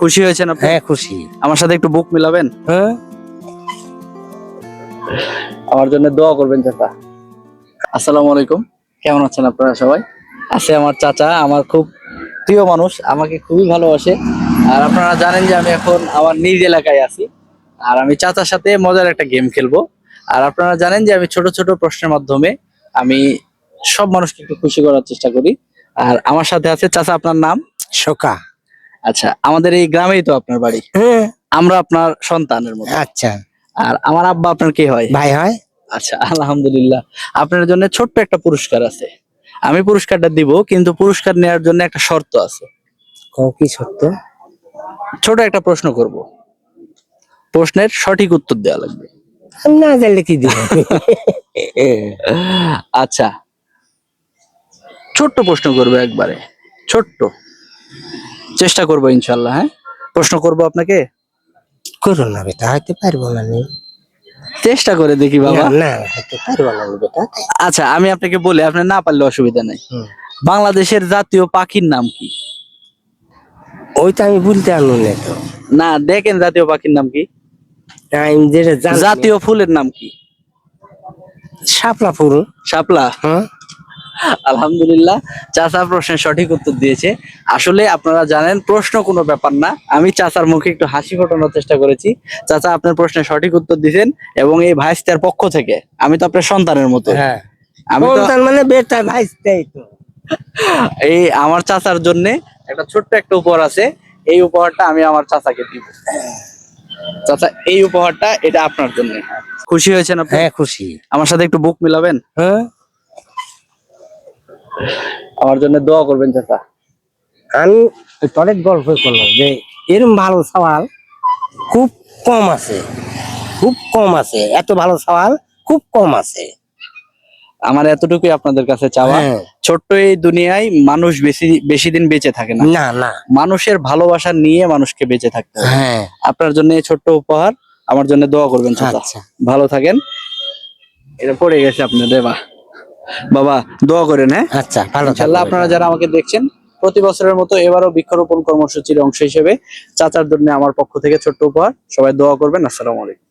খুশি হয়েছেন আপনি? হ্যাঁ খুশি। আমার সাথে একটু বুক মিলাবেন? হ্যাঁ আমার জন্য দোয়া করবেন চাচা। আসসালামু আলাইকুম, কেমন আছেন আপনারা সবাই? আছে আমার চাচা, আমার খুব প্রিয় মানুষ, আমাকে খুবই ভালোবাসে। আর আপনারা জানেন যে আমি এখন আমার নিজ এলাকায় আছি, আর আমি চাচার সাথে মজার একটা গেম খেলবো। আর আপনারা জানেন যে আমি ছোট ছোট প্রশ্নের মাধ্যমে আমি সব মানুষকে একটু খুশি করার চেষ্টা করি। আর আমার সাথে আছে চাচা, আপনার নাম? শোকা। আচ্ছা, আমাদের এই গ্রামেই তো আপনার বাড়ি? হ্যাঁ আমরা আপনার সন্তানের মতো। আচ্ছা আর আমার আব্বা আপনার কি হয়? ভাই হয়। আচ্ছা, আলহামদুলিল্লাহ। আপনার জন্য ছোট্ট একটা পুরস্কার আছে, আমি পুরস্কারটা দিব, কিন্তু পুরস্কার নেওয়ার জন্য একটা শর্ত আছে। কি সত্য? ছোট একটা প্রশ্ন করব, প্রশ্নের সঠিক উত্তর দেওয়া লাগবে। না জানলে কি দিব? আচ্ছা, ছোট্ট প্রশ্ন করবো, একবারে ছোট্ট, চেষ্টা করবো ইনশাল্লাহ। হ্যাঁ, প্রশ্ন করব আপনাকে। করো না বেটা, হয়তো পারবো না নি। চেষ্টা করে দেখি বাবা। না না হয়তো পারবো না নি বেটা। আচ্ছা, আমি আপনাকে বলি, আপনি না পারলে অসুবিধা নেই। হুম। বাংলাদেশের জাতীয় পাখির নাম কি? ওইটা আমি বলতে আনু না তো। না, দেখেন জাতীয় পাখির নাম কি। আমি যেটা জানি জাতীয় ফুলের নাম কি? শাপলা ফুল। শাপলা। হ্যাঁ আলহামদুলিল্লাহ, চাচা প্রশ্নের সঠিক উত্তর দিয়েছে। আসলে আপনারা জানেন, প্রশ্ন কোনো ব্যাপার না, আমি চাচার মুখে একটু হাসি ফোটানোর চেষ্টা করেছি। চাচা আপনার প্রশ্নের সঠিক উত্তর দিয়েছেন, এবং এই ভাইস্তার পক্ষ থেকে আমি তো আপনার সন্তানের মতো। হ্যাঁ আমি তো সন্তান মানে বেটা ভাই তাই তো। এই আমার চাচার জন্য একটা ছোট্ট একটা উপহার আছে, এই উপহারটা আমি আমার চাচাকে দিব। চাচা, এই উপহারটা এটা আপনার জন্য। খুশি হয়েছেন আপনি? হ্যাঁ খুশি। আমার সাথে একটু বুক মিলাবেন? হ্যাঁ আমার জন্য দোয়া করবেন চাচা। আমি অনেক গল্প করলাম যে এরকম ভালো সওয়াল খুব কম আছে, খুব কম আছে। এত ভালো সওয়াল খুব কম আছে। আমার এতটুকুই আপনাদের কাছে চাওয়া। হ্যাঁ। ছোট্ট এই দুনিয়ায় মানুষ বেশি বেশি দিন বেঁচে থাকে না। না না। মানুষের ভালোবাসা নিয়ে মানুষকে বেঁচে থাকতে হবে। হ্যাঁ আপনার জন্য এই ছোট্ট উপহার, আমার জন্য দোয়া করবেন চাচা। আচ্ছা ভালো থাকেন। এটা পড়ে গেছে আপনার দেবা, বাবা দোয়া করেন। হ্যাঁ, আচ্ছা ভালো ইনশাআল্লাহ। থাকবেন। আপনারা যারা আমাকে দেখছেন, প্রতি বছরের মতো এবারও বৃক্ষরোপণ কর্মসূচির অংশ হিসেবে চাচার জন্য আমার পক্ষ থেকে ছোট্ট উপহার। সবাই দোয়া করবেন। আসসালামু আলাইকুম।